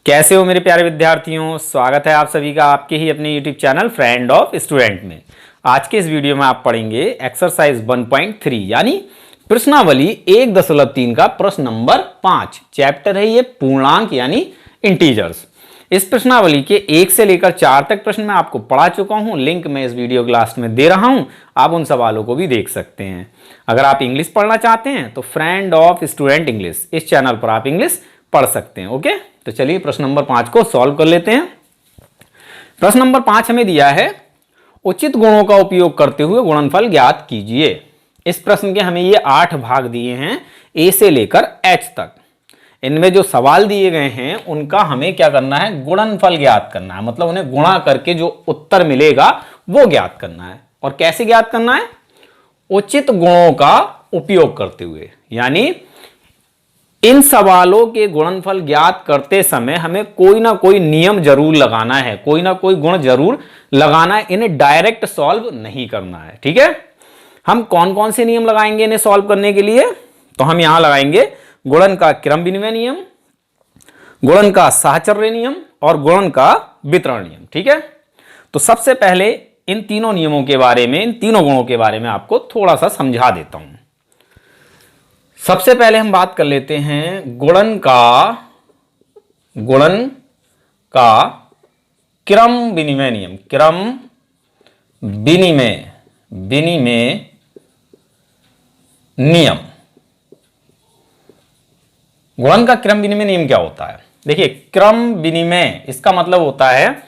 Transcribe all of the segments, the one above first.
कैसे हो मेरे प्यारे विद्यार्थियों। स्वागत है आप सभी का आपके ही अपने YouTube channel friend of student में। आज के इस वीडियो में आप पढ़ेंगे एक्सरसाइज 1.3 यानी प्रश्नावली 1.3 का प्रश्न नंबर 5। चैप्टर है ये पूर्णांक यानी इंटीजर्स। इस प्रश्नावली के 1 से लेकर 4 तक प्रश्न मैं आपको पढ़ा चुका हूं। लिंक मैं इस वीडियो के लास्ट में दे रहा हूं, आप उन सवालों को भी देख सकते हैं। अगर आप इंग्लिश पढ़ना चाहते हैं तो फ्रेंड ऑफ स्टूडेंट इंग्लिश इस चैनल पर आप इंग्लिश पढ़ सकते हैं। ओके, तो चलिए प्रश्न नंबर 5 को सॉल्व कर लेते हैं। प्रश्न नंबर 5 हमें दिया है उचित गुणों का उपयोग करते हुए गुणनफल ज्ञात कीजिए। इस प्रश्न के हमें ये 8 भाग दिए हैं ए से लेकर एच तक। इनमें जो सवाल दिए गए हैं उनका हमें क्या करना है, गुणनफल ज्ञात करना है। मतलब उन्हें गुणा करके जो उत्तर मिलेगा वो ज्ञात करना है। और कैसे ज्ञात करना है, उचित गुणों का उपयोग करते हुए। यानी इन सवालों के गुणनफल ज्ञात करते समय हमें कोई ना कोई नियम जरूर लगाना है, कोई ना कोई गुण जरूर लगाना है। इन्हें डायरेक्ट सॉल्व नहीं करना है। ठीक है, हम कौन कौन से नियम लगाएंगे इन्हें सॉल्व करने के लिए, तो हम यहां लगाएंगे गुणन का क्रम विनिमय नियम, गुणन का साहचर्य नियम और गुणन का वितरण नियम। ठीक है, तो सबसे पहले इन तीनों नियमों के बारे में, इन तीनों गुणों के बारे में आपको थोड़ा सा समझा देता हूं। सबसे पहले हम बात कर लेते हैं गुणन का क्रम विनिमय नियम। क्रम विनिमय नियम। गुणन का क्रम विनिमय नियम क्या होता है? देखिए, क्रम विनिमय इसका मतलब होता है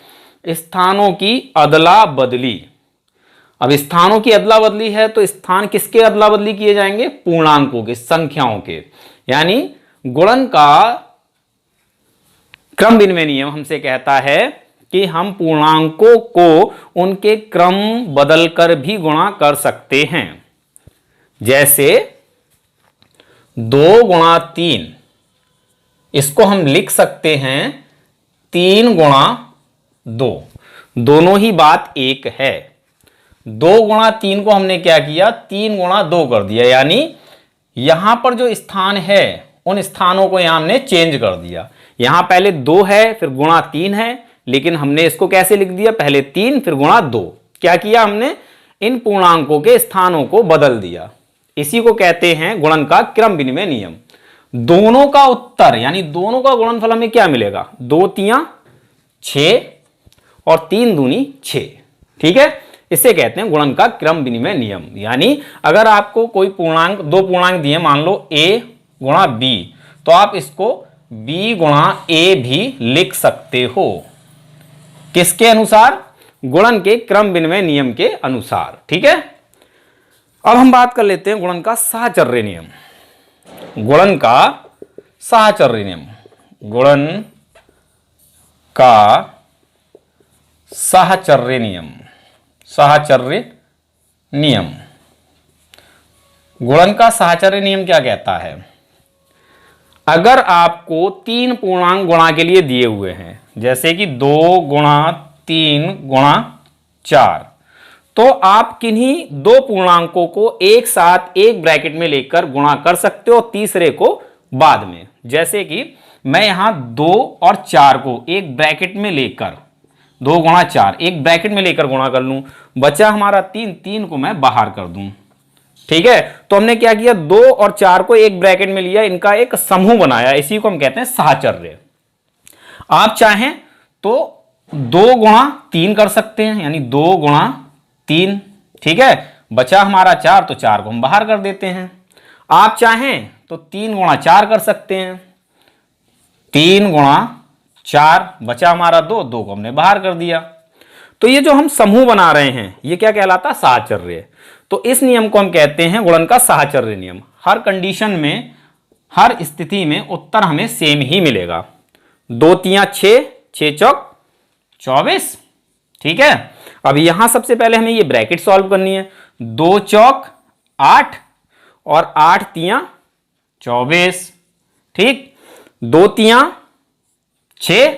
स्थानों की अदला बदली। अब स्थानों की अदला बदली है तो स्थान किसके अदला बदली किए जाएंगे? पूर्णांकों के, संख्याओं के। यानी गुणन का क्रम विनिमय नियम हमसे कहता है कि हम पूर्णांकों को उनके क्रम बदलकर भी गुणा कर सकते हैं। जैसे 2 गुणा 3, इसको हम लिख सकते हैं 3 गुणा 2। दोनों ही बात एक है। 2 गुणा 3 को हमने क्या किया, 3 गुणा 2 कर दिया। यानी यहां पर जो स्थान है उन स्थानों को यहां हमने चेंज कर दिया। यहां पहले 2 है फिर गुणा 3 है, लेकिन हमने इसको कैसे लिख दिया, पहले 3 फिर गुणा 2। क्या किया हमने, इन पूर्णांकों के स्थानों को बदल दिया। इसी को कहते हैं गुणन का क्रम विनिमय नियम। दोनों का उत्तर यानी दोनों का गुणनफल हमें क्या मिलेगा, 2 तियां 6 और 3 दूनी 6। ठीक है, इसे कहते हैं गुणन का क्रम विनिमय नियम। यानी अगर आपको कोई पूर्णांक, 2 पूर्णांक दिए, मान लो a गुणा b, तो आप इसको b गुणा a भी लिख सकते हो। किसके अनुसार? गुणन के क्रम विनिमय नियम के अनुसार। ठीक है, अब हम बात कर लेते हैं गुणन का साहचर्य नियम। गुणन का साहचर्य नियम। गुणन का साहचर्य नियम। साहचर्य नियम। गुणन का साहचर्य नियम क्या कहता है? अगर आपको 3 पूर्णांक गुणा के लिए दिए हुए हैं, जैसे कि 2 गुणा 3 गुणा 4, तो आप किन्हीं 2 पूर्णांकों को एक साथ एक ब्रैकेट में लेकर गुणा कर सकते हो, तीसरे को बाद में। जैसे कि मैं यहां 2 और 4 को एक ब्रैकेट में लेकर, 2 गुणा 4 एक ब्रैकेट में लेकर गुणा कर लूं, बचा हमारा 3 को मैं बाहर कर दूं। ठीक है, तो हमने क्या किया, 2 और 4 को एक ब्रैकेट में लिया, इनका एक समूह बनाया। इसी को हम कहते हैं साहचर्य। आप चाहें तो 2 गुणा 3 कर सकते हैं, यानी 2 गुणा 3। ठीक है, बचा हमारा 4, तो 4 को हम बाहर कर देते हैं। आप चाहें तो 3 गुणा 4 कर सकते हैं, 3 गुणा 4, बचा हमारा 2 को हमने बाहर कर दिया। तो ये जो हम समूह बना रहे हैं ये क्या कहलाता? साहचर्य। तो इस नियम को हम कहते हैं गुणन का साहचर्य नियम। हर कंडीशन में, हर स्थिति में उत्तर हमें सेम ही मिलेगा। 2 तियां 6, 6 चौक 24। ठीक है, अब यहां सबसे पहले हमें ये ब्रैकेट सॉल्व करनी है। 2 चौक 8 और 8 तियां 24। ठीक, 2 तियां 6,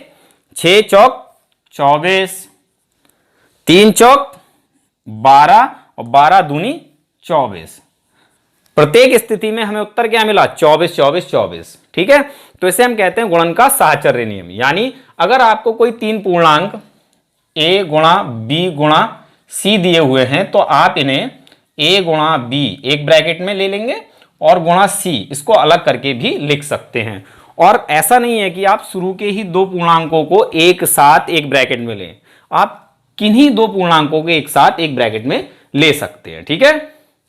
6 चौक 24, 3 चौक 12 और 12 दूनी 24। प्रत्येक स्थिति में हमें उत्तर क्या मिला, 24 24 24। ठीक है। तो इसे हम कहते हैं गुणन का साहचर्य नियम। यानी अगर आपको कोई तीन पूर्णांक a गुणा b गुणा c दिए हुए हैं तो आप इन्हें a गुणा b एक ब्रैकेट में ले लेंगे और गुणा c इसको अलग करके भी लिख सकते हैं। और ऐसा नहीं है कि आप शुरू के ही दो पूर्णांकों को एक साथ एक ब्रैकेट में लें, आप किन्हीं दो पूर्णांकों को एक साथ एक ब्रैकेट में ले सकते हैं। ठीक है,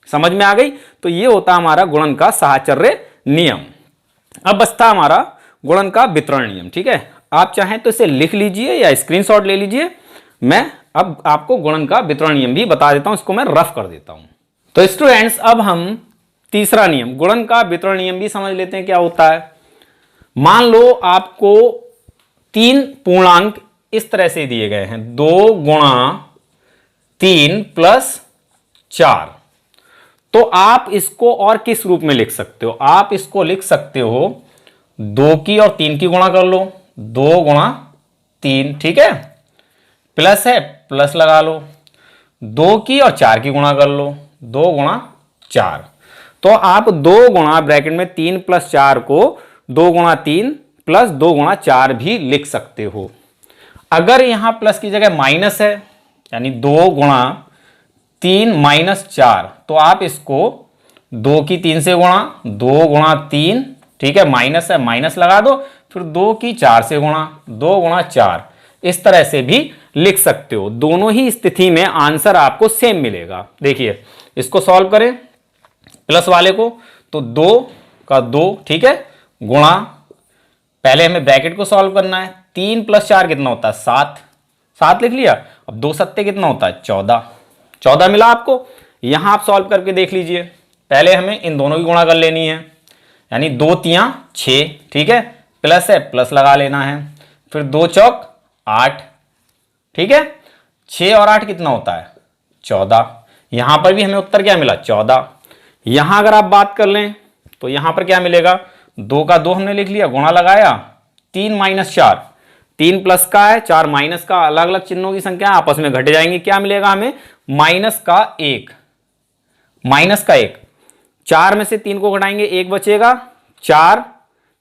समझ में आ गई। तो ये होता हमारा गुणन का साहचर्य नियम। अब बचता हमारा गुणन का वितरण नियम। ठीक है, आप चाहें तो इसे लिख लीजिए या स्क्रीनशॉट ले लीजिए। मैं अब आपको गुणन का वितरण नियम भी बता देता हूं, इसको मैं रफ कर देता हूं। तो स्टूडेंट्स, अब हम तीसरा नियम गुणन का वितरण नियम भी समझ लेते हैं क्या होता है। मान लो आपको तीन पूर्णांक इस तरह से दिए गए हैं, 2 गुणा 3 प्लस 4। तो आप इसको और किस रूप में लिख सकते हो? आप इसको लिख सकते हो 2 की और 3 की गुणा कर लो, 2 गुणा 3, ठीक है, प्लस है प्लस लगा लो, 2 की और 4 की गुणा कर लो, 2 गुणा 4। तो आप 2 गुणा ब्रैकेट में 3 प्लस 4 को 2 गुणा 3 प्लस 2 गुणा 4 भी लिख सकते हो। अगर यहां प्लस की जगह माइनस है, यानी 2 गुणा 3 माइनस 4, तो आप इसको 2 की 3 से गुणा, 2 गुणा 3, ठीक है, माइनस है माइनस लगा दो, फिर 2 की 4 से गुणा, 2 गुणा 4, इस तरह से भी लिख सकते हो। दोनों ही स्थिति में आंसर आपको सेम मिलेगा। देखिए इसको सॉल्व करें प्लस वाले को, तो 2 का 2, ठीक है, गुणा, पहले हमें ब्रैकेट को सॉल्व करना है, 3 प्लस 4 कितना होता है 7, 7 लिख लिया। अब 2 सत्ते कितना होता है 14, 14 मिला आपको। यहां आप सॉल्व करके देख लीजिए, पहले हमें इन दोनों की गुणा कर लेनी है, यानी 2 तियां 6, ठीक है, प्लस है प्लस लगा लेना है, फिर 2 चौक 8, ठीक है, 6 और 8 कितना होता है 14। यहां पर भी हमें उत्तर क्या मिला 14। यहां अगर आप बात कर लें तो यहां पर क्या मिलेगा, 2 का 2 हमने लिख लिया, गुणा लगाया, 3 माइनस 4, 3 प्लस का है 4 माइनस का, अलग अलग चिन्हों की संख्या आपस में घट जाएंगी, क्या मिलेगा हमें माइनस का 1, माइनस का 1, 4 में से 3 को घटाएंगे 1 बचेगा, 4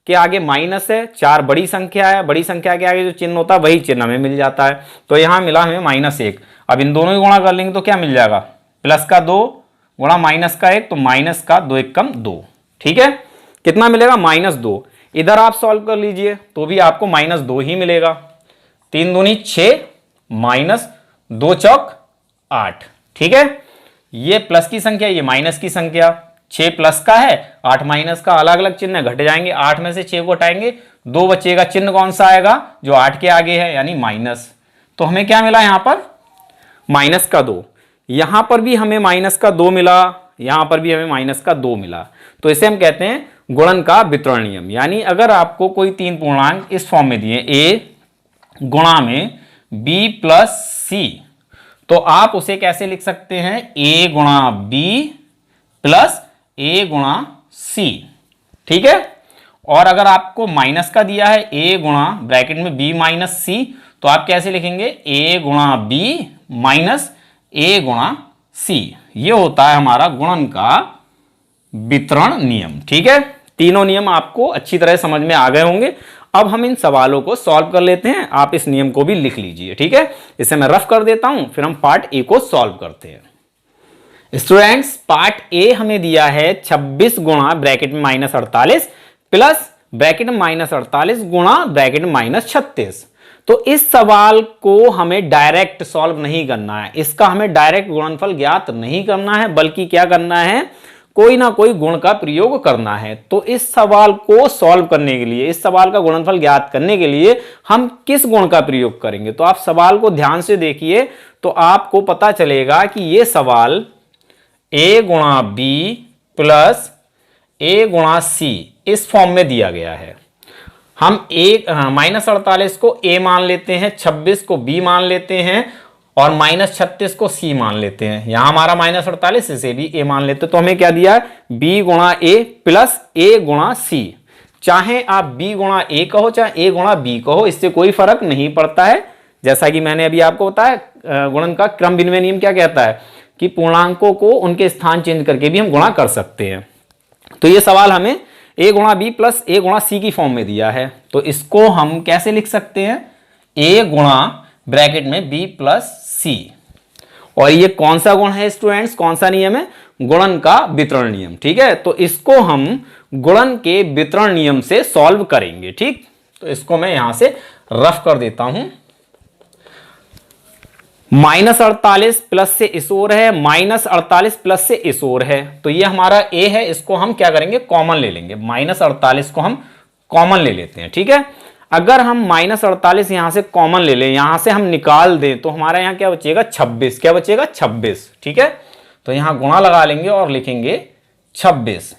के आगे माइनस है, 4 बड़ी संख्या है, बड़ी संख्या के आगे जो चिन्ह होता है वही चिन्ह हमें मिल जाता है, तो यहां मिला हमें -1। अब इन दोनों की गुणा कर लेंगे तो क्या मिल जाएगा, प्लस का 2 गुणा माइनस का 1, तो माइनस का 2 1 कम 2, ठीक है, कितना मिलेगा -2। इधर आप सॉल्व कर लीजिए तो भी आपको -2 ही मिलेगा, 3 दूनी 6 माइनस 2 चौक 8, ठीक है, ये प्लस की संख्या ये माइनस की संख्या, 6 प्लस का है 8 माइनस का, अलग अलग चिन्ह घट जाएंगे, 8 में से 6 को हटाएंगे 2 बचेगा, चिन्ह कौन सा आएगा जो 8 के आगे है, यानी माइनस। तो हमें क्या मिला यहां पर माइनस का 2, यहां पर भी हमें माइनस का 2 मिला, यहां पर भी हमें माइनस का 2 मिला। तो इसे हम कहते हैं गुणन का वितरण नियम। यानी अगर आपको कोई तीन पूर्णांक इस फॉर्म में दिए a गुणा में b प्लस c, तो आप उसे कैसे लिख सकते हैं, a गुणा b प्लस a गुणा c, ठीक है। और अगर आपको माइनस का दिया है a गुणा ब्रैकेट में b माइनस c, तो आप कैसे लिखेंगे a गुणा b माइनस a गुणा c। ये होता है हमारा गुणन का वितरण नियम, ठीक है। तीनों नियम आपको अच्छी तरह समझ में आ गए होंगे। अब हम इन सवालों को सॉल्व कर लेते हैं, आप इस नियम को भी लिख लीजिए, ठीक है। इसे मैं रफ कर देता हूं, फिर हम पार्ट ए को सॉल्व करते हैं। स्टूडेंट्स, पार्ट ए हमें दिया है 26 गुणा ब्रैकेट में -48 प्लस ब्रैकेट में -48 गुणा ब्रैकेट में -36। तो इस सवाल को हमें डायरेक्ट सॉल्व नहीं करना है, इसका हमें डायरेक्ट गुणनफल ज्ञात नहीं करना है, बल्कि क्या करना है, कोई ना कोई गुण का प्रयोग करना है। तो इस सवाल को सॉल्व करने के लिए, इस सवाल का गुणनफल ज्ञात करने के लिए हम किस गुण का प्रयोग करेंगे, तो आप सवाल को ध्यान से देखिए तो आपको पता चलेगा कि यह सवाल a गुणा b प्लस a गुणा c इस फॉर्म में दिया गया है। हम -48 को a मान लेते हैं, 26 को b मान लेते हैं और -36 को c मान लेते हैं। यहां हमारा -48 इसे भी a मान लेते हैं, तो हमें क्या दिया है b गुणा a प्लस a गुणा c। चाहे आप b गुणा a कहो चाहे a गुणा b कहो, इससे कोई फर्क नहीं पड़ता है। जैसा कि मैंने अभी आपको बताया, गुणन का क्रम विनिमय नियम क्या कहता है कि पूर्णांकों को उनके स्थान चेंज करके भी हम गुणा कर सकते हैं। तो ये सवाल हमें a गुणा b प्लस a गुणा c की फॉर्म में दिया है, तो इसको हम कैसे लिख सकते हैं, a गुणा ब्रैकेट में b प्लस c। और ये कौन सा गुण है स्टूडेंट्स, कौन सा नियम है, गुणन का वितरण नियम। ठीक है, तो इसको हम गुणन के वितरण नियम से सॉल्व करेंगे। ठीक, तो इसको मैं यहां से रफ कर देता हूं। -48 प्लस से इस ओर है, -48 प्लस से इस ओर है, तो ये हमारा a है, इसको हम क्या करेंगे, कॉमन ले लेंगे। -48 को हम कॉमन ले लेते हैं। ठीक है, अगर हम -48 यहां से कॉमन ले लें, यहां से हम निकाल दें, तो हमारा यहां क्या बचेगा, 26। क्या बचेगा, 26। ठीक है, तो यहां गुणा लगा लेंगे और लिखेंगे 26।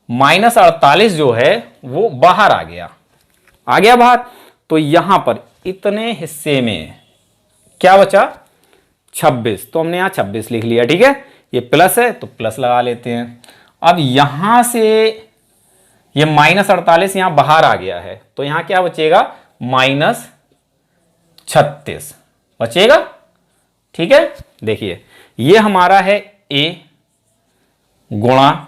-48 जो है वो बाहर आ गया बाहर, तो यहां पर इतने हिस्से में क्या बचा, 26, तो हमने यहां 26 लिख लिया। ठीक है, ये प्लस है तो प्लस लगा लेते हैं। अब यहां से ये -48 यहां बाहर आ गया है, तो यहां क्या बचेगा, -36 बचेगा। ठीक है, देखिए ये हमारा है a गुणा,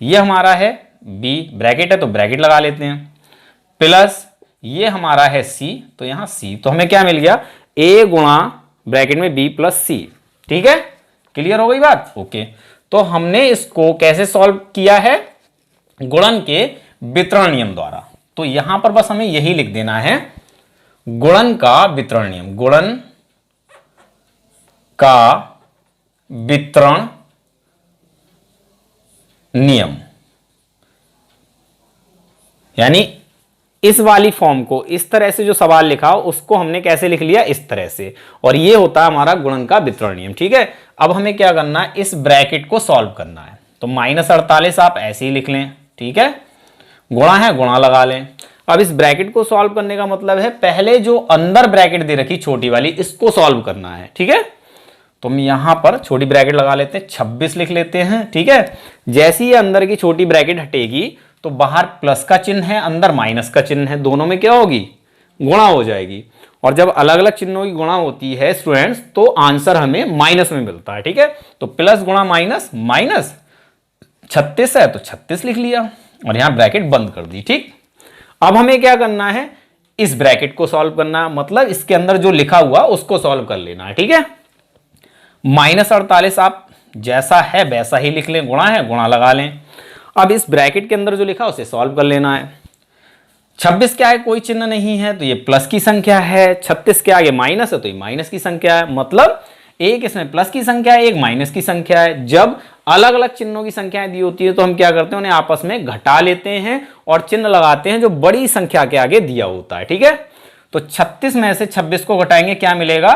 ये हमारा है b, ब्रैकेट है तो ब्रैकेट लगा लेते हैं, प्लस ये हमारा है c, तो यहां c, तो हमें क्या मिल गया, a गुणा ब्रैकेट में b प्लस c। ठीक है, क्लियर हो गई बात, ओके। तो हमने इसको कैसे सॉल्व किया है, गुणन के वितरण नियम द्वारा। तो यहां पर बस हमें यही लिख देना है, गुणन का वितरण नियम, गुणन का वितरण नियम, यानी इस वाली फॉर्म को, इस तरह से जो सवाल लिखा हो उसको हमने कैसे लिख लिया, इस तरह से, और ये होता है हमारा गुणन का वितरण नियम। ठीक है, अब हमें क्या करना है, इस ब्रैकेट को सॉल्व करना है। तो -48 आप ऐसे ही लिख लें। ठीक है, गुणा है, गुणा लगा लें। अब इस ब्रैकेट को सॉल्व करने का मतलब है पहले जो अंदर ब्रैकेट दे रखी छोटी वाली, इसको सॉल्व करना है। ठीक है, तो हम यहां पर छोटी ब्रैकेट लगा लेते हैं, 26 लिख लेते हैं। ठीक है, जैसे ही अंदर की छोटी ब्रैकेट हटेगी तो बाहर प्लस का चिन्ह है, अंदर माइनस का चिन्ह है, दोनों में क्या होगी, गुणा हो जाएगी। और जब अलग अलग चिन्हों की गुणा होती है स्टूडेंट्स, तो आंसर हमें माइनस में मिलता है। ठीक है, तो प्लस गुणा माइनस, माइनस 36 है तो 36 लिख लिया और यहां ब्रैकेट बंद कर दी। ठीक, अब हमें क्या करना है, इस ब्रैकेट को सॉल्व करना, मतलब इसके अंदर जो लिखा हुआ उसको सॉल्व कर लेना है। ठीक है, -48 आप जैसा है वैसा ही लिख लें, गुणा है, गुणा लगा लें। अब इस ब्रैकेट के अंदर जो लिखा उसे सॉल्व कर लेना है। 26 के आगे कोई चिन्ह नहीं है तो ये प्लस की संख्या है, 36 के आगे माइनस है तो ये माइनस की संख्या है, मतलब एक इसमें प्लस की संख्या है, एक माइनस की संख्या है। जब अलग अलग चिन्हों की संख्याएं दी होती है तो हम क्या करते हैं, उन्हें आपस में घटा लेते हैं और चिन्ह लगाते हैं जो बड़ी संख्या के आगे दिया होता है। ठीक है, तो 36 में से 26 को घटाएंगे, क्या मिलेगा,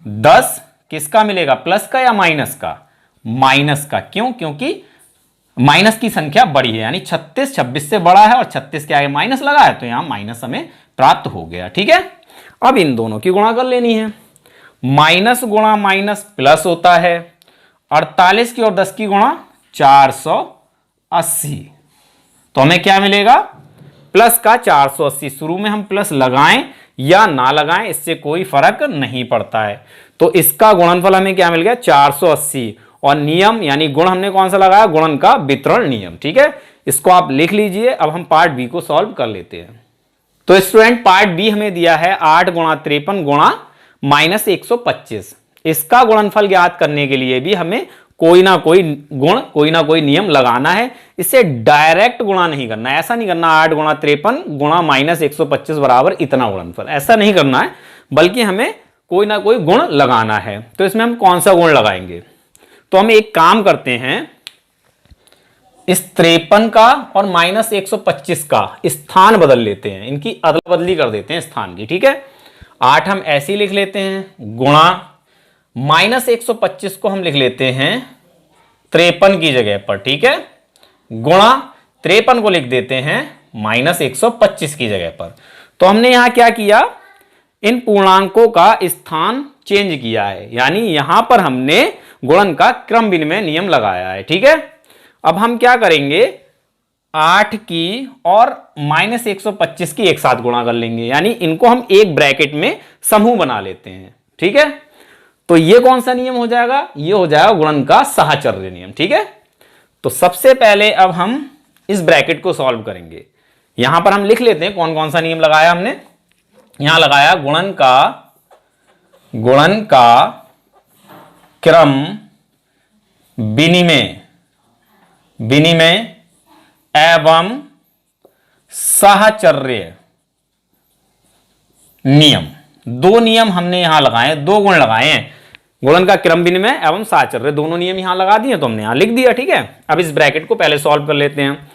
10। किसका मिलेगा, प्लस का या माइनस का, माइनस का। क्यों, क्योंकि माइनस की संख्या बड़ी है, यानी 36 26 से बड़ा है और 36 के आगे माइनस लगा है, तो यहां माइनस हमें प्राप्त हो गया। ठीक है, अब इन दोनों की गुणा कर लेनी है। माइनस गुणा माइनस प्लस होता है, 48 की और 10 की गुणा 480, तो हमें क्या मिलेगा, प्लस का 480। शुरू में हम प्लस लगाएं या ना लगाएं इससे कोई फर्क नहीं पड़ता है। तो इसका गुणनफल हमें क्या मिल गया, 480, और नियम यानी गुण हमने कौन सा लगाया, गुणन का वितरण नियम। ठीक है, इसको आप लिख लीजिए। अब हम पार्ट बी को सॉल्व कर लेते हैं। तो स्टूडेंट पार्ट बी हमें दिया है 8 गुणा 53 गुणा -125। इसका गुणनफल ज्ञात करने के लिए भी हमें कोई ना कोई गुण, कोई ना कोई नियम लगाना है। इसे डायरेक्ट गुणा नहीं करना है, ऐसा नहीं करना 8 गुणा 53 गुणा -125 बराबर इतना गुणनफल, ऐसा नहीं करना है, बल्कि हमें कोई ना कोई गुण लगाना है। तो इसमें हम कौन सा गुण लगाएंगे, तो हम एक काम करते हैं, इस 53 का और -125 का स्थान बदल लेते हैं, इनकी अदला बदली कर देते हैं स्थान की। ठीक है, 8 हम ऐसे ही लिख लेते हैं, गुणा -125 को हम लिख लेते हैं 53 की जगह पर। ठीक है, गुणा 53 को लिख देते हैं -125 की जगह पर। तो हमने यहां क्या किया, इन पूर्णांकों का स्थान चेंज किया है, यानी यहां पर हमने गुणन का क्रम विनिमय नियम लगाया है। ठीक है, अब हम क्या करेंगे, 8 की और -125 की एक साथ गुणा कर लेंगे, यानी इनको हम एक ब्रैकेट में समूह बना लेते हैं। ठीक है, तो ये कौन सा नियम हो जाएगा, ये हो जाएगा गुणन का साहचर्य नियम। ठीक है, तो सबसे पहले अब हम इस ब्रैकेट को सॉल्व करेंगे। यहां पर हम लिख लेते हैं कौन कौन सा नियम लगाया हमने। यहां लगाया गुणन का क्रम विनिमय एवं साहचर्य नियम। दो नियम हमने यहां लगाए, दो गुण लगाए हैं, गुणन का क्रम विनिमय एवं साहचर्य, दोनों नियम यहां लगा दिए तो हमने यहां लिख दिया। ठीक है, अब इस ब्रैकेट को पहले सॉल्व कर लेते हैं।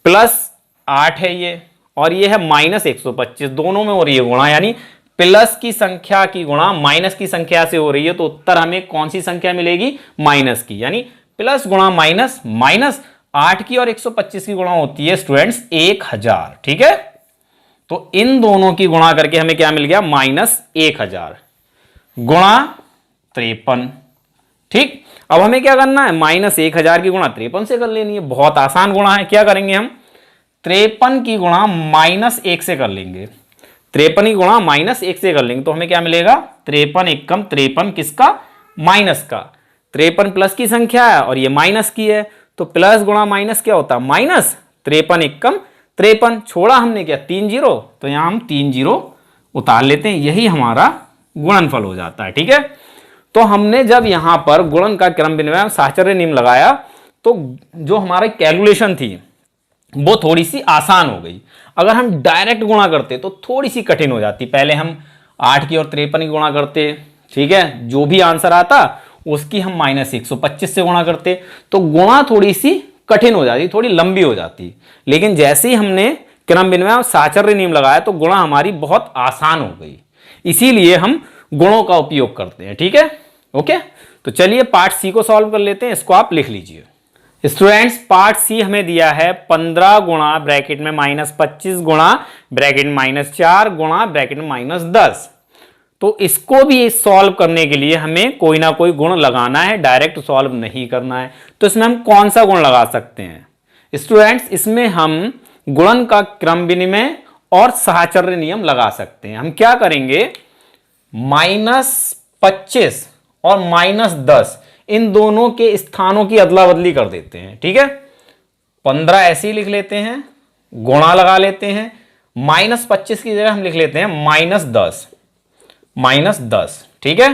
+8 है ये और ये है -125, दोनों में हो रही है गुणा, यानी प्लस की संख्या की गुणा माइनस की संख्या से हो रही है, तो उत्तर हमें कौन सी संख्या मिलेगी, माइनस की, यानी प्लस गुणा माइनस, माइनस 8 की और 125 की गुणा होती है स्टूडेंट्स 1000। ठीक है, तो इन दोनों की गुणा करके हमें क्या मिल गया, -1000 गुणा 53। ठीक, अब हमें क्या करना है, -1000 की गुणा 53 से कर लेनी है। बहुत आसान गुणा है, क्या करेंगे हम, 53 की गुणा -1 से कर लेंगे। 53 की गुणा -1 से कर लेंगे तो हमें क्या मिलेगा, 53 एकम 53 किसका, माइनस का। 53 प्लस की संख्या है और ये माइनस की है, तो प्लस गुणा माइनस क्या होता है, माइनस। 53 एकम 53, छोड़ा हमने क्या, 3 जीरो, तो यहां हम 3 जीरो उतार लेते हैं, यही हमारा गुणनफल हो जाता है। ठीक है, तो हमने जब यहां पर गुणन का क्रम विनिमय साहचर्य नियम लगाया तो जो हमारी कैलकुलेशन थी वो थोड़ी सी आसान हो गई। अगर हम डायरेक्ट गुणा करते तो थोड़ी सी कठिन हो जाती। पहले हम 8 की और 53 की गुणा करते, ठीक है, जो भी आंसर आता उसकी हम -125 से गुणा करते, तो गुणा थोड़ी सी कठिन हो जाती, थोड़ी लंबी हो जाती। लेकिन जैसे ही हमने क्रम विनिमय और साहचर्य नियम लगाया तो गुणा हमारी बहुत आसान हो गई, इसीलिए हम गुणों का उपयोग करते हैं। ठीक है, ओके, तो चलिए पार्ट सी को सॉल्व कर लेते हैं, इसको आप लिख लीजिए। स्टूडेंट्स, पार्ट सी हमें दिया है 15 गुणा ब्रैकेट में -25 गुणा ब्रैकेट में -4 गुणा ब्रैकेट में -10। तो इसको भी सॉल्व करने के लिए हमें कोई ना कोई गुण लगाना है, डायरेक्ट सॉल्व नहीं करना है। तो इसमें हम कौन सा गुण लगा सकते हैं स्टूडेंट्स, इसमें हम गुणन का क्रम विनिमय और साहचर्य नियम लगा सकते हैं। हम क्या करेंगे, -25 और -10 इन दोनों के स्थानों की अदला बदली कर देते हैं। ठीक है, 15 ऐसे ही लिख लेते हैं, गुणा लगा लेते हैं, -25 की जगह हम लिख लेते हैं -10। ठीक है,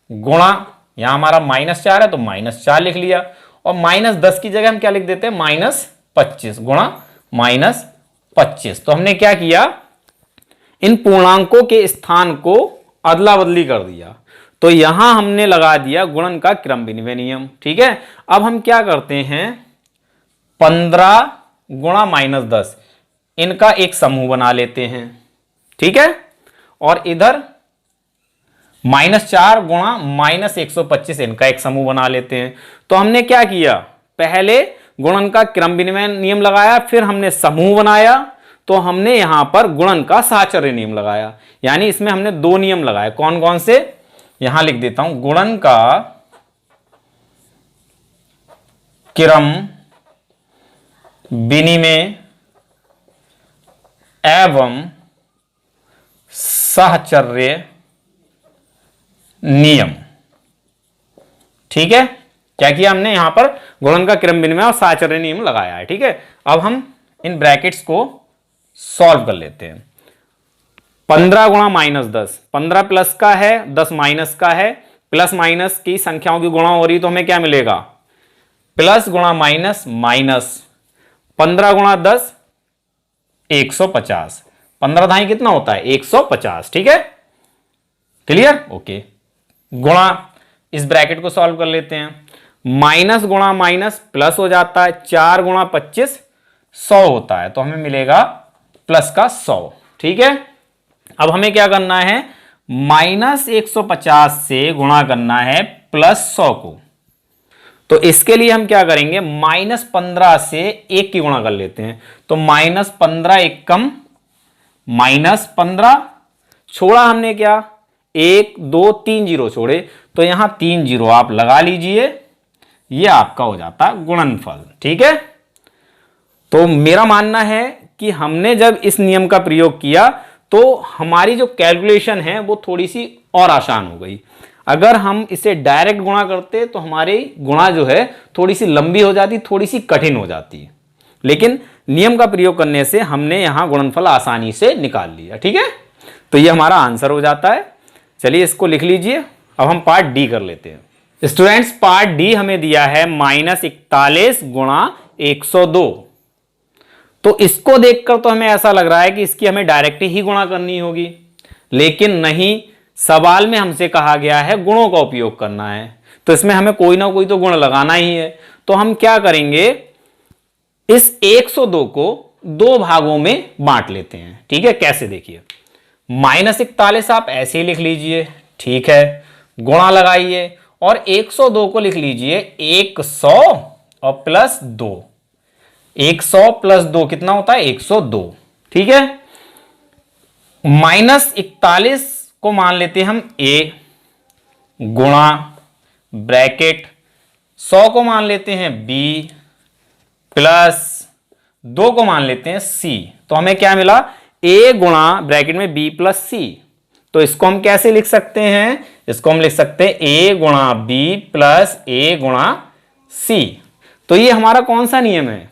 गुणा, यहां हमारा -4 है तो -4 लिख लिया, और -10 की जगह हम क्या लिख देते हैं, -25 गुणा -25। तो हमने क्या किया, इन पूर्णांकों के स्थान को अदला बदली कर दिया, तो यहां हमने लगा दिया गुणन का क्रम विनिमय नियम। ठीक है, अब हम क्या करते हैं, 15 गुणा -10 इनका एक समूह बना लेते हैं। ठीक है, और इधर -4 गुणा -125 इनका एक समूह बना लेते हैं। तो हमने क्या किया, पहले गुणन का क्रम विनिमय नियम लगाया, फिर हमने समूह बनाया, तो हमने यहां पर गुणन का साहचर्य नियम लगाया, यानी इसमें हमने दो नियम लगाए। कौन कौन से, यहां लिख देता हूं, गुणन का क्रम विनिमय एवं साहचर्य नियम। ठीक है, क्या किया हमने, यहां पर गुणन का क्रम विनिमय और साहचर्य नियम लगाया है। ठीक है, अब हम इन ब्रैकेट्स को सॉल्व कर लेते हैं। 15 गुणा -10, 15 प्लस का है, 10 माइनस का है, प्लस माइनस की संख्याओं की गुणा हो रही तो हमें क्या मिलेगा, प्लस गुणा माइनस माइनस। 15 गुणा 10 150, 15 धाई कितना होता है, 150। ठीक है, क्लियर, ओके। गुणा, इस ब्रैकेट को सॉल्व कर लेते हैं, माइनस गुणा माइनस प्लस हो जाता है, 4 गुणा 25 100 होता है, तो हमें मिलेगा प्लस का 100। ठीक है, अब हमें क्या करना है, -150 से गुणा करना है +100 को। तो इसके लिए हम क्या करेंगे, -15 से 1 की गुणा कर लेते हैं, तो -15 एकम -15, छोड़ा हमने क्या, 1 2 3 जीरो छोड़े, तो यहां 3 जीरो आप लगा लीजिए, ये आपका हो जाता गुणनफल। ठीक है, तो मेरा मानना है कि हमने जब इस नियम का प्रयोग किया तो हमारी जो कैलकुलेशन है वो थोड़ी सी और आसान हो गई। अगर हम इसे डायरेक्ट गुणा करते तो हमारी गुणा जो है थोड़ी सी लंबी हो जाती, थोड़ी सी कठिन हो जाती। लेकिन नियम का प्रयोग करने से हमने यहां गुणनफल आसानी से निकाल लिया। ठीक है, तो ये हमारा आंसर हो जाता है। चलिए इसको लिख लीजिए। अब हम पार्ट डी कर लेते हैं। स्टूडेंट्स, पार्ट डी हमें दिया है -41 गुणा 102। तो इसको देखकर तो हमें ऐसा लग रहा है कि इसकी हमें डायरेक्ट ही गुणा करनी होगी, लेकिन नहीं, सवाल में हमसे कहा गया है गुणों का उपयोग करना है, तो इसमें हमें कोई ना कोई तो गुण लगाना ही है। तो हम क्या करेंगे, इस 102 को दो भागों में बांट लेते हैं। ठीक है, कैसे देखिए, -41 आप ऐसे ही लिख लीजिए, ठीक है, गुणा लगाइए और 102 को लिख लीजिए 100 और प्लस 2। 100 प्लस 2 कितना होता है, 102। ठीक है, -41 को मान लेते हैं हम a गुणा ब्रैकेट 100 को मान लेते हैं b प्लस 2 को मान लेते हैं c। तो हमें क्या मिला, a गुणा ब्रैकेट में b प्लस c। तो इसको हम कैसे लिख सकते हैं, इसको हम लिख सकते हैं a गुणा b प्लस a गुणा c। तो ये हमारा कौन सा नियम है,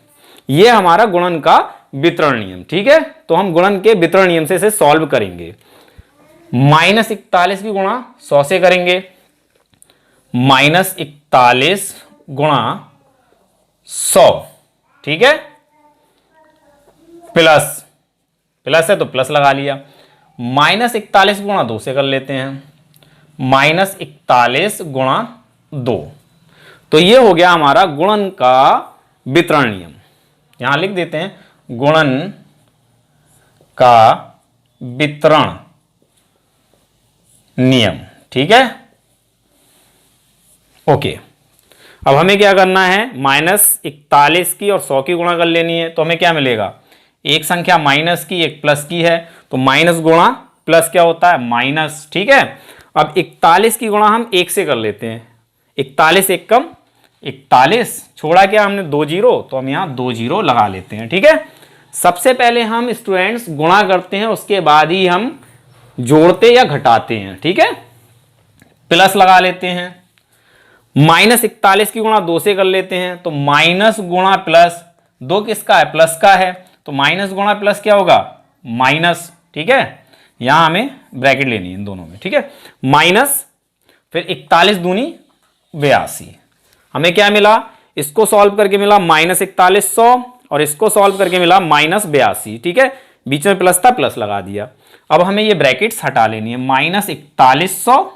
ये हमारा गुणन का वितरण नियम। ठीक है, तो हम गुणन के वितरण नियम से इसे सॉल्व करेंगे। -41 की गुणा 100 से करेंगे, -41 गुणा 100, ठीक है, प्लस प्लस है तो प्लस लगा लिया, -41 गुणा 2 से कर लेते हैं, -41 गुणा 2। तो ये हो गया हमारा गुणन का वितरण नियम। यहां लिख देते हैं गुणन का वितरण नियम। ठीक है, ओके। अब हमें क्या करना है, -41 की और 100 की गुणा कर लेनी है। तो हमें क्या मिलेगा, एक संख्या माइनस की एक प्लस की है, तो माइनस गुणा प्लस क्या होता है, माइनस। ठीक है, अब 41 की गुणा हम 1 से कर लेते हैं, 41 एक कम 41, छोड़ा क्या हमने 2 जीरो, तो हम यहां 2 जीरो लगा लेते हैं। ठीक है, सबसे पहले हम स्टूडेंट्स गुणा करते हैं, उसके बाद ही हम जोड़ते या घटाते हैं। ठीक है, प्लस लगा लेते हैं, -41 की गुणा 2 से कर लेते हैं, तो माइनस गुणा प्लस, 2 किसका है, प्लस का है, तो माइनस गुणा प्लस क्या होगा, माइनस। ठीक है, यहां हमें ब्रैकेट लेनी है इन दोनों में। ठीक है, माइनस, फिर 41 दूनी 82। हमें क्या मिला, इसको सॉल्व करके मिला -4100 और इसको सॉल्व करके मिला -82। ठीक है, बीच में प्लस था, प्लस लगा दिया। अब हमें ये ब्रैकेट्स हटा लेनी है, -4100,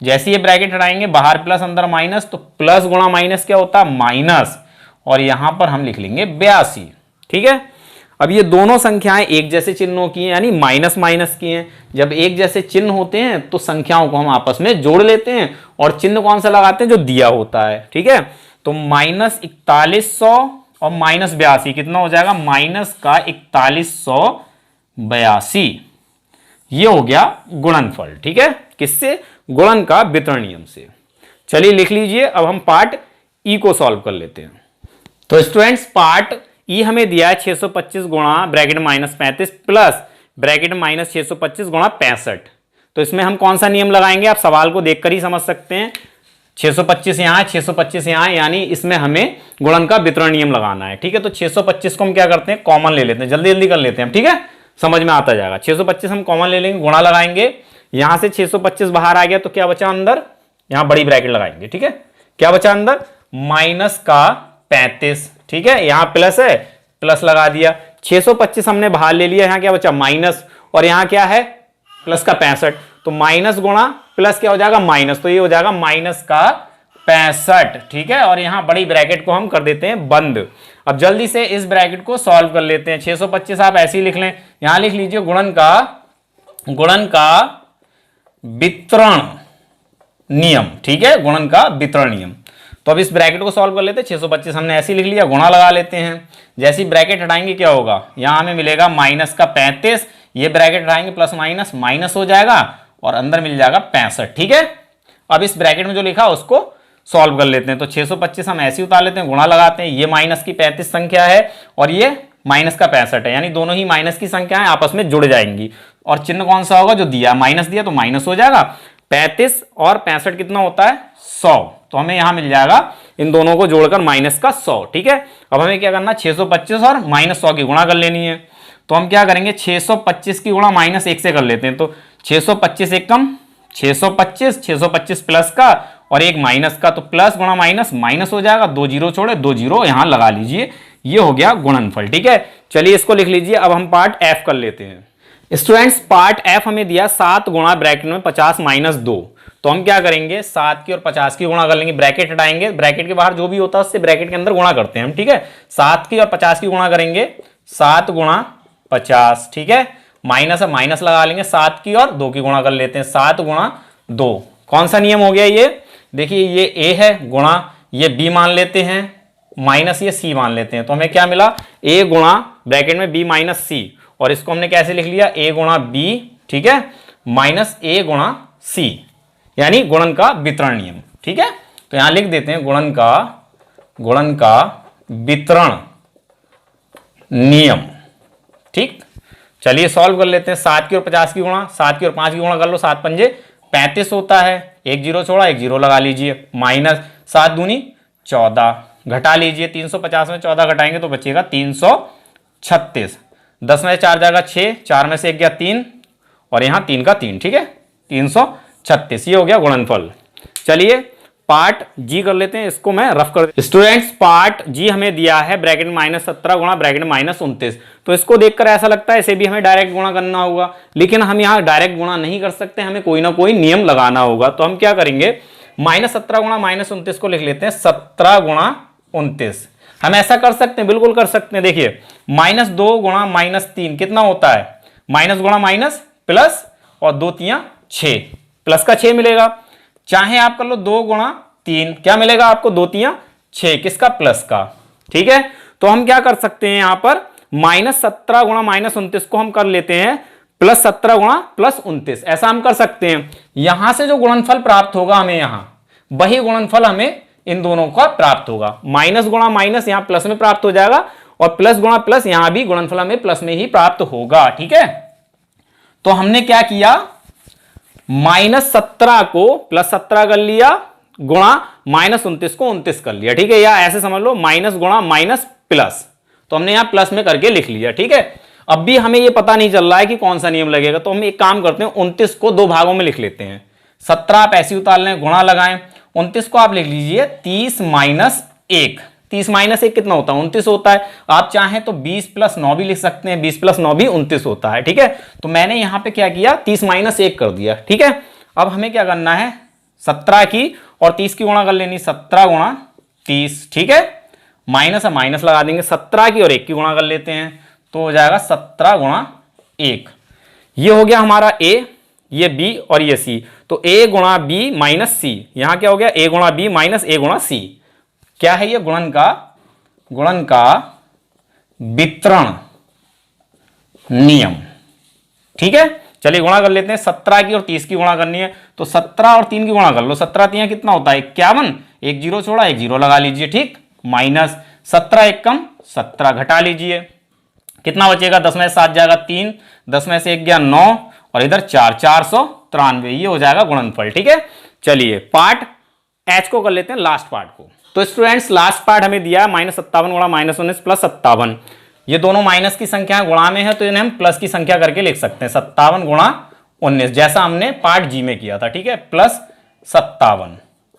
जैसे ये ब्रैकेट हटाएंगे बाहर प्लस अंदर माइनस, तो प्लस गुणा माइनस क्या होता है, माइनस, और यहां पर हम लिख लेंगे 82। ठीक है, अब ये दोनों संख्याएं एक जैसे चिन्हों की हैं, यानी माइनस माइनस की हैं। जब एक जैसे चिन्ह होते हैं तो संख्याओं को हम आपस में जोड़ लेते हैं और चिन्ह कौन सा लगाते हैं, जो दिया होता है। ठीक है, तो -4100 और -82 कितना हो जाएगा, -4182। ये हो गया गुणनफल। ठीक है, किससे, गुणन का वितरण नियम से। चलिए लिख लीजिए। अब हम पार्ट ई को सॉल्व कर लेते हैं। तो स्टूडेंट्स, पार्ट ई हमें दिया है 625 गुणा ब्रैकेट -35 प्लस ब्रैकेट -625 गुणा 65। तो इसमें हम कौन सा नियम लगाएंगे, आप सवाल को देखकर ही समझ सकते हैं। 625 यहाँ है, 625 यहाँ है, यानी इसमें हमें गुणन का वितरण नियम लगाना है। ठीक है, तो 625 को हम क्या करते हैं, कॉमन ले लेते हैं, जल्दी जल्दी कर लेते हैं। ठीक है, समझ में आता जाएगा। 625 हम कॉमन ले लेंगे, गुणा लगाएंगे, यहां से 625 बाहर आ गया तो क्या बचा अंदर, यहां बड़ी ब्रैकेट लगाएंगे। ठीक है, क्या बचा अंदर, माइनस का 35। ठीक है, यहां प्लस है, प्लस लगा दिया, 625 हमने बाहर ले लिया, यहां क्या बचा, माइनस, और यहां क्या है, प्लस का 65। तो माइनस गुणा प्लस क्या हो जाएगा, माइनस, तो ये हो जाएगा माइनस का 65। ठीक है, और यहां बड़ी ब्रैकेट को हम कर देते हैं बंद। अब जल्दी से इस ब्रैकेट को सॉल्व कर लेते हैं। 625 आप ऐसे ही लिख लें, यहां लिख लीजिए गुणन का वितरण नियम। ठीक है, गुणन का वितरण नियम। तो अब इस ब्रैकेट को सॉल्व कर लेते हैं। 625 हमने ऐसे ही लिख लिया, गुणा लगा लेते हैं। जैसी ब्रैकेट हटाएंगे क्या होगा, यहां हमें मिलेगा माइनस का 35, ये ब्रैकेट हटाएंगे प्लस माइनस, माइनस हो जाएगा और अंदर मिल जाएगा 65। ठीक है, अब इस ब्रैकेट में जो लिखा उसको सॉल्व कर लेते हैं। तो 625 हम ऐसे ही उतार लेते हैं, गुणा लगाते हैं, ये माइनस की 35 संख्या है और ये माइनस का 65 है, यानी दोनों ही माइनस की संख्याएं आपस में जुड़ जाएंगी और चिन्ह कौन सा होगा, जो दिया, माइनस दिया तो माइनस हो जाएगा। 35 और 65 कितना होता है, 100, तो हमें यहां मिल जाएगा इन दोनों को जोड़कर माइनस का 100। ठीक है, अब हमें क्या करना, 625 और -100 की गुणा कर लेनी है। तो हम क्या करेंगे, 625 की गुणा -1 से कर लेते हैं। तो 625 एक कम 625, 625 प्लस का और एक माइनस का, तो प्लस गुणा माइनस माइनस हो जाएगा, 2 जीरो छोड़े 2 जीरो यहां लगा लीजिए, ये हो गया गुणनफल। ठीक है, चलिए इसको लिख लीजिए। अब हम पार्ट एफ कर लेते हैं। स्टूडेंट्स पार्ट एफ हमें दिया 7 गुणा ब्रैकेट में 50 - 2, तो हम क्या करेंगे, 7 की और 50 की गुणा कर लेंगे, ब्रैकेट हटाएंगे, ब्रैकेट के बाहर जो भी होता है उससे ब्रैकेट के अंदर गुणा करते हैं हम। ठीक है, 7 की और 50 की गुणा करेंगे, 7 गुणा 50। ठीक है, माइनस है माइनस लगा लेंगे, 7 की और 2 की गुणा कर लेते हैं, 7 गुणा 2। कौन सा नियम हो गया ये, देखिए ये ए है गुणा ये बी मान लेते हैं, माइनस ये सी मान लेते हैं, तो हमें क्या मिला, ए गुणा ब्रैकेट में बी माइनस सी, और इसको हमने कैसे लिख लिया, ए गुणा बी, ठीक है, माइनस ए गुणा सी, यानी गुणन का वितरण नियम। ठीक है, तो यहां लिख देते हैं गुणन का वितरण नियम। ठीक, चलिए सॉल्व कर लेते हैं। 7 की और 50 की गुणा, 7 की और 5 की गुणा कर लो, 7 पंजे 35 होता है, एक जीरो छोड़ा एक जीरो लगा लीजिए, माइनस 7 दूनी 14, घटा लीजिए, 350 में 14 घटाएंगे तो बचेगा 336, 10 में 4 जाएगा 6, 4 में से 1 गया 3, और यहां 3 का 3। ठीक है, 336, ये हो गया गुणनफल। चलिए पार्ट जी कर लेते हैं, इसको मैं रफ कर। स्टूडेंट्स पार्ट जी हमें दिया है ब्रैकेट में -17 गुणा ब्रैकेट में -29, तो इसको देखकर ऐसा लगता है इसे भी हमें डायरेक्ट गुणा करना होगा, लेकिन हम यहाँ डायरेक्ट गुणा नहीं कर सकते, हमें कोई ना कोई नियम लगाना होगा। तो हम क्या करेंगे, -17 गुणा -29 को लिख लेते हैं 17 गुणा 29। हम ऐसा कर सकते हैं, बिल्कुल कर सकते हैं। देखिए -2 गुणा -3 कितना होता है, माइनस गुणा माइनस प्लस, और 2 3 6, प्लस का 6 मिलेगा। चाहे आप कर लो 2 गुणा 3, क्या मिलेगा आपको, 2 3 6, किसका, प्लस का। ठीक है, तो हम क्या कर सकते हैं, यहां पर -17 गुणा -29 को हम कर लेते हैं +17 गुणा +29, ऐसा हम कर सकते हैं। यहां से जो गुणनफल प्राप्त होगा हमें, यहां वही गुणनफल हमें इन दोनों का प्राप्त होगा। माइनस गुणा माइनस यहां प्लस में प्राप्त हो जाएगा, और प्लस गुणा प्लस यहां भी गुणनफल हमें प्लस में ही प्राप्त होगा। ठीक है, तो हमने क्या किया, -17 को +17 कर लिया, गुणा -29 को 29 कर लिया। ठीक है, या ऐसे समझ लो माइनस गुणा माइनस प्लस, तो हमने यहां प्लस में करके लिख लिया। ठीक है, अब भी हमें यह पता नहीं चल रहा है कि कौन सा नियम लगेगा, तो हम एक काम करते हैं, 29 को 2 भागों में लिख लेते हैं। 17 आप ऐसे उतार लें, गुणा लगाएं, 29 को आप लिख लीजिए 30 - 1, 30 - 1 कितना होता है, 29 होता है। आप चाहें तो 20 + 9 भी लिख सकते हैं, 20 + 9 भी 29 होता है। ठीक है, तो मैंने यहां पे क्या किया, 30 - 1 कर दिया। ठीक है, अब हमें क्या करना है, 17 की और 30 की गुणा कर लेनी, 17 गुणा 30। ठीक है, माइनस है माइनस लगा देंगे, 17 की और 1 की गुणा कर लेते हैं, तो हो जाएगा 17 गुणा 1। ये हो गया हमारा ए, ये बी और ये सी, तो a गुणा बी माइनस सी, यहां क्या हो गया, a गुणा बी माइनस a गुणा सी। क्या है ये, गुणन का वितरण नियम। ठीक है, चलिए गुणा कर लेते हैं। 17 की और 30 की गुणा करनी है, तो 17 और 3 की गुणा कर लो, 17 3 कितना होता है, 51, एक जीरो छोड़ा एक जीरो लगा लीजिए। ठीक, माइनस 17 एक कम 17, घटा लीजिए, कितना बचेगा, 10 में से 7 जाएगा 3, 10 में से 1 गया 9, और इधर 4, 493, ये हो जाएगा गुणनफल। ठीक है, चलिए पार्ट एच को कर लेते हैं, लास्ट पार्ट को। तो स्टूडेंट्स लास्ट पार्ट हमें दिया -57 गुणा -19 + 57, ये दोनों माइनस की संख्या गुणा में है, तो इन्हें हम प्लस की संख्या करके लिख सकते हैं, 57 गुणा 19, जैसा हमने पार्ट जी में किया था। ठीक है, +57,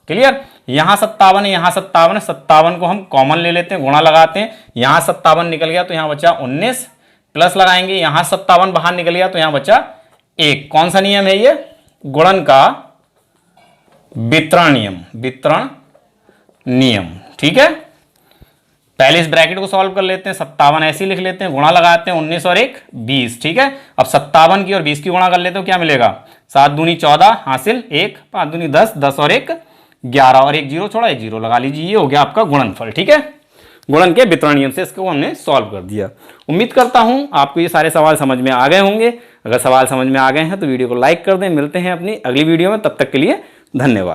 क्लियर। यहां 57 है, यहां 57 है, 57 को हम कॉमन ले लेते हैं, गुणा लगाते हैं, यहां 57 निकल गया तो यहां बचा 19, प्लस लगाएंगे, यहां 57 बाहर निकल गया तो यहां बचा 1। कौन सा नियम है ये, गुणन का वितरण नियम। ठीक है, पहले इस ब्रैकेट को सॉल्व कर लेते हैं, 57 ऐसे ही लिख लेते हैं, गुणा लगाते हैं, 19 और 1 20। ठीक है, अब 57 की और 20 की गुणा कर लेते हो, क्या मिलेगा, 7 दूनी 14 हासिल, 1 5 दूनी 10, 10 और 1 11, और एक जीरो छोड़ा एक जीरो लगा लीजिए, ये हो गया आपका गुणनफल। ठीक है, गुणन के वितरण नियम से इसको हमने सॉल्व कर दिया। उम्मीद करता हूं आपको ये सारे सवाल समझ में आ गए होंगे। अगर सवाल समझ में आ गए हैं तो वीडियो को लाइक कर दें। मिलते हैं अपनी अगली वीडियो में, तब तक के लिए धन्यवाद।